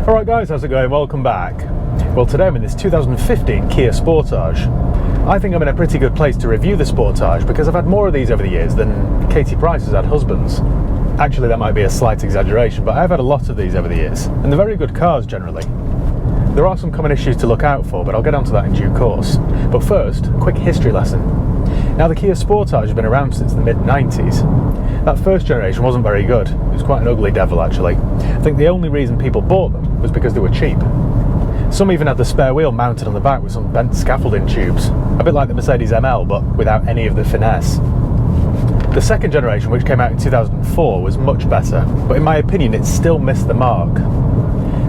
Alright guys, how's it going? Welcome back. Well, today I'm in this 2015 Kia Sportage. I think I'm in a pretty good place to review the Sportage because I've had more of these over the years than Katie Price has had husbands. Actually, that might be a slight exaggeration, but I've had a lot of these over the years, and they're very good cars generally. There are some common issues to look out for, but I'll get onto that in due course. But first, a quick history lesson. Now, the Kia Sportage has been around since the mid-90s. That first generation wasn't very good. It was quite an ugly devil, actually. I think the only reason people bought them was because they were cheap. Some even had the spare wheel mounted on the back with some bent scaffolding tubes, a bit like the Mercedes ML, but without any of the finesse. The second generation, which came out in 2004, was much better, but in my opinion it still missed the mark.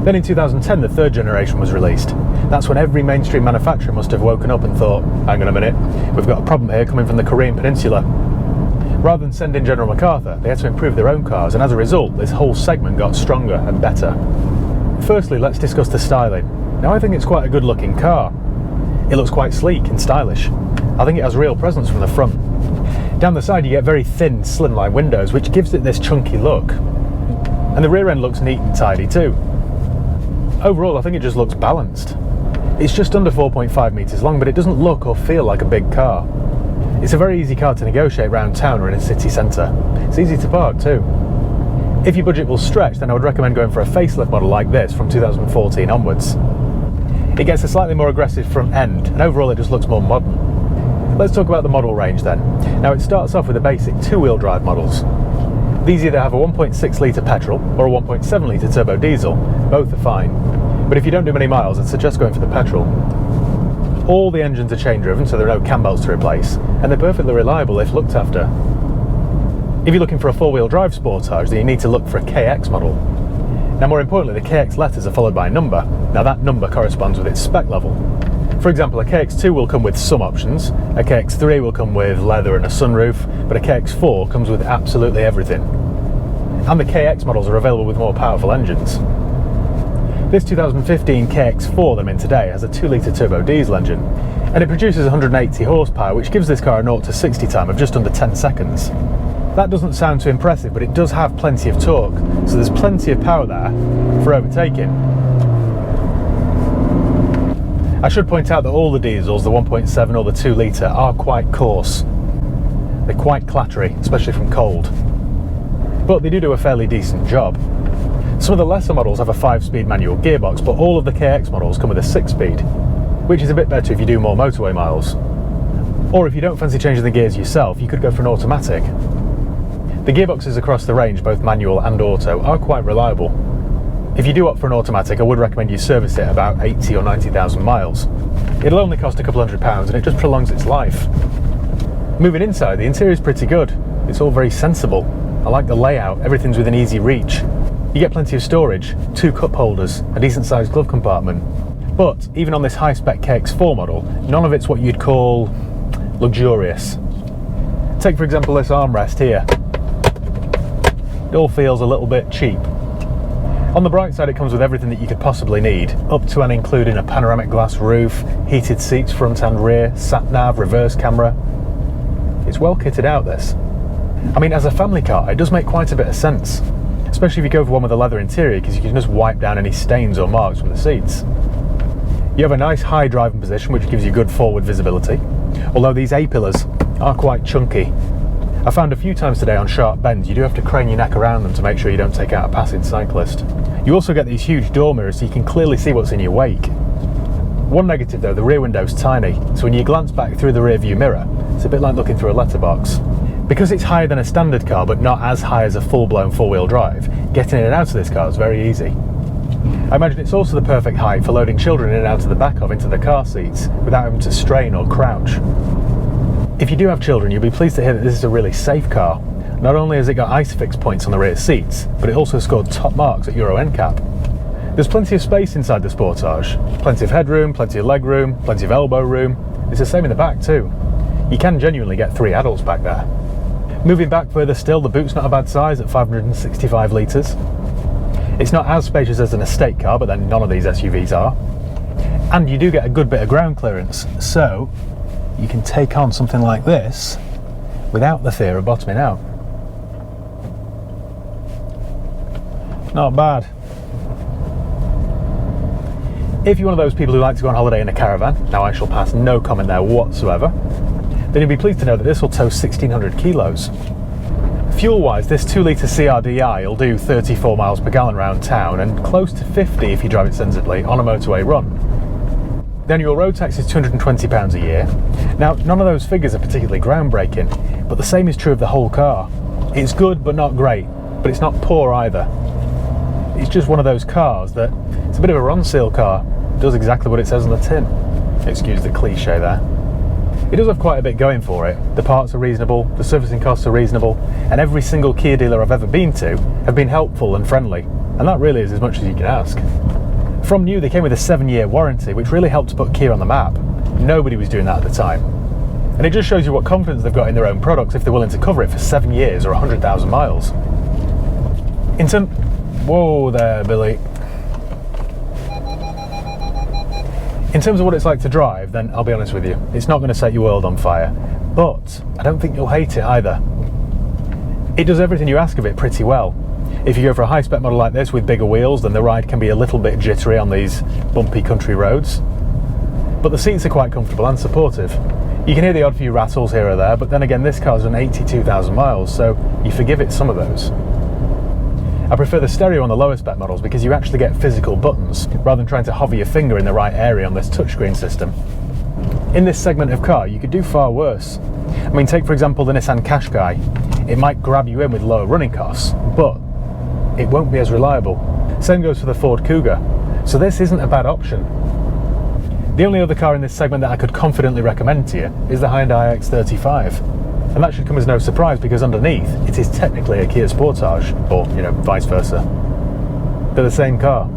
Then in 2010 the third generation was released. That's when every mainstream manufacturer must have woken up and thought, hang on a minute, we've got a problem here coming from the Korean Peninsula. Rather than send in General MacArthur, they had to improve their own cars, and as a result this whole segment got stronger and better. Firstly, let's discuss the styling. Now, I think it's quite a good looking car. It looks quite sleek and stylish. I think it has real presence from the front. Down the side you get very thin, slimline windows, which gives it this chunky look. And the rear end looks neat and tidy too. Overall, I think it just looks balanced. It's just under 4.5 metres long, but it doesn't look or feel like a big car. It's a very easy car to negotiate around town or in a city centre. It's easy to park too. If your budget will stretch, then I would recommend going for a facelift model like this from 2014 onwards. It gets a slightly more aggressive front end, and overall it just looks more modern. Let's talk about the model range then. Now, it starts off with the basic two-wheel drive models. These either have a 1.6 litre petrol or a 1.7 litre turbo diesel. Both are fine. But if you don't do many miles, I'd suggest going for the petrol. All the engines are chain driven, so there are no cam belts to replace, and they're perfectly reliable if looked after. If you're looking for a four-wheel drive Sportage, then you need to look for a KX model. Now, more importantly, the KX letters are followed by a number. Now, that number corresponds with its spec level. For example, a KX2 will come with some options, a KX3 will come with leather and a sunroof, but a KX4 comes with absolutely everything. And the KX models are available with more powerful engines. This 2015 KX4 that I'm in today has a 2 litre turbo diesel engine, and it produces 180 horsepower, which gives this car a 0 to 60 time of just under 10 seconds. That doesn't sound too impressive, but it does have plenty of torque, so there's plenty of power there for overtaking. I should point out that all the diesels, the 1.7 or the 2 litre, are quite coarse. They're quite clattery, especially from cold. But they do a fairly decent job. Some of the lesser models have a 5-speed manual gearbox, but all of the KX models come with a 6-speed, which is a bit better if you do more motorway miles. Or if you don't fancy changing the gears yourself, you could go for an automatic. The gearboxes across the range, both manual and auto, are quite reliable. If you do opt for an automatic, I would recommend you service it about 80 or 90,000 miles. It'll only cost a couple £100 and it just prolongs its life. Moving inside, the interior is pretty good. It's all very sensible. I like the layout, everything's within easy reach. You get plenty of storage, 2 cup holders, a decent sized glove compartment. But even on this high spec KX4 model, none of it's what you'd call luxurious. Take for example this armrest here. It all feels a little bit cheap. On the bright side, it comes with everything that you could possibly need, up to and including a panoramic glass roof, heated seats front and rear, sat-nav, reverse camera. It's well kitted out, this. I mean, as a family car, it does make quite a bit of sense, especially if you go for one with a leather interior, because you can just wipe down any stains or marks from the seats. You have a nice high driving position, which gives you good forward visibility, although these A-pillars are quite chunky. I found a few times today on sharp bends you do have to crane your neck around them to make sure you don't take out a passing cyclist. You also get these huge door mirrors so you can clearly see what's in your wake. One negative though, the rear window's tiny, so when you glance back through the rear view mirror, it's a bit like looking through a letterbox. Because it's higher than a standard car but not as high as a full-blown four-wheel drive, getting in and out of this car is very easy. I imagine it's also the perfect height for loading children in and out of the back of into the car seats without having to strain or crouch. If you do have children, you'll be pleased to hear that this is a really safe car. Not only has it got ISOFIX points on the rear seats, but it also scored top marks at Euro NCAP. There's plenty of space inside the Sportage. Plenty of headroom, plenty of legroom, plenty of elbow room. It's the same in the back too. You can genuinely get 3 adults back there. Moving back further still, the boot's not a bad size at 565 litres. It's not as spacious as an estate car, but then none of these SUVs are. And you do get a good bit of ground clearance, so you can take on something like this without the fear of bottoming out. Not bad. If you're one of those people who like to go on holiday in a caravan, now I shall pass no comment there whatsoever, then you'll be pleased to know that this will tow 1600 kilos. Fuel-wise, this 2-litre CRDi will do 34 miles per gallon round town and close to 50 if you drive it sensibly on a motorway run. The annual road tax is £220 a year. Now, none of those figures are particularly groundbreaking, but the same is true of the whole car. It's good but not great, but it's not poor either. It's just one of those cars that, it's a bit of a run-seal car, does exactly what it says on the tin. Excuse the cliche there. It does have quite a bit going for it. The parts are reasonable, the servicing costs are reasonable, and every single Kia dealer I've ever been to have been helpful and friendly, and that really is as much as you can ask. From new, they came with a 7-year warranty, which really helped to put Kia on the map. Nobody was doing that at the time. And it just shows you what confidence they've got in their own products if they're willing to cover it for 7 years or 100,000 miles. Whoa there, Billy. In terms of what it's like to drive, then I'll be honest with you, it's not going to set your world on fire, but I don't think you'll hate it either. It does everything you ask of it pretty well. If you go for a high-spec model like this with bigger wheels, then the ride can be a little bit jittery on these bumpy country roads. But the seats are quite comfortable and supportive. You can hear the odd few rattles here or there, but then again this car's done 82,000 miles, so you forgive it some of those. I prefer the stereo on the lower spec models because you actually get physical buttons, rather than trying to hover your finger in the right area on this touchscreen system. In this segment of car, you could do far worse. I mean, take for example the Nissan Qashqai. It might grab you in with lower running costs, but it won't be as reliable. Same goes for the Ford Kuga, so this isn't a bad option. The only other car in this segment that I could confidently recommend to you is the Hyundai iX35. And that should come as no surprise because underneath it is technically a Kia Sportage, or vice versa. They're the same car.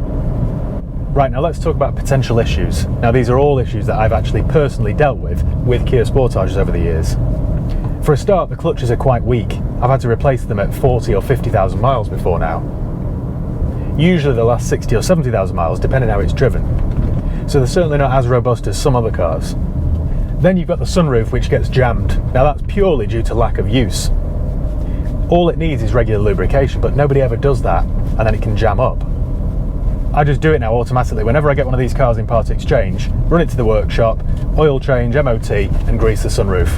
Right, now let's talk about potential issues. Now these are all issues that I've actually personally dealt with Kia Sportages over the years. For a start, the clutches are quite weak. I've had to replace them at 40 or 50,000 miles before now. Usually they last 60 or 70,000 miles depending how it's driven. So they're certainly not as robust as some other cars. Then you've got the sunroof which gets jammed. Now that's purely due to lack of use. All it needs is regular lubrication, but nobody ever does that, and then it can jam up. I just do it now automatically. Whenever I get one of these cars in part exchange, run it to the workshop, oil change, MOT, and grease the sunroof.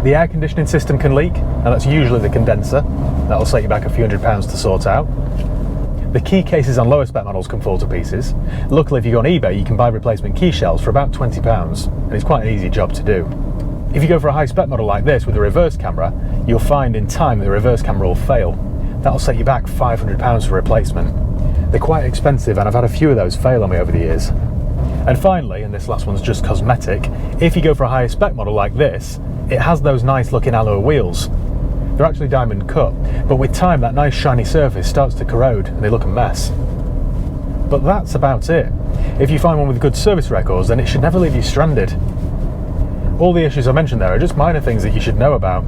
The air conditioning system can leak, and that's usually the condenser. That'll set you back a few £100 to sort out. The key cases on lower spec models can fall to pieces. Luckily, if you go on eBay, you can buy replacement key shells for about £20, and it's quite an easy job to do. If you go for a high spec model like this with a reverse camera, you'll find in time the reverse camera will fail. That'll set you back £500 for replacement. They're quite expensive, and I've had a few of those fail on me over the years. And finally, and this last one's just cosmetic, if you go for a higher spec model like this, it has those nice looking alloy wheels. They're actually diamond cut, but with time that nice shiny surface starts to corrode and they look a mess. But that's about it. If you find one with good service records, then it should never leave you stranded. All the issues I mentioned there are just minor things that you should know about.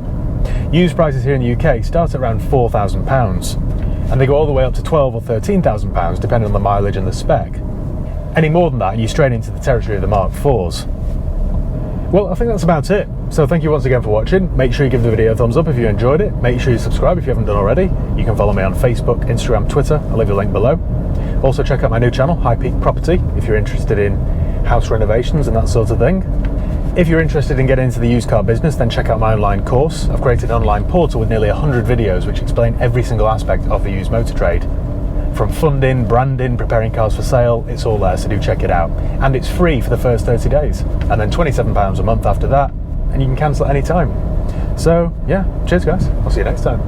Used prices here in the UK start at around £4,000, and they go all the way up to £12,000 or £13,000 depending on the mileage and the spec. Any more than that and you strain into the territory of the Mark IVs. Well, I think that's about it. So thank you once again for watching. Make sure you give the video a thumbs up if you enjoyed it. Make sure you subscribe if you haven't done already. You can follow me on Facebook, Instagram, Twitter. I'll leave the link below. Also check out my new channel, High Peak Property, if you're interested in house renovations and that sort of thing. If you're interested in getting into the used car business, then check out my online course. I've created an online portal with nearly 100 videos which explain every single aspect of the used motor trade. From funding, branding, preparing cars for sale, it's all there, so do check it out. And it's free for the first 30 days, and then £27 a month after that, and you can cancel at any time. So yeah, cheers guys, I'll see you next time.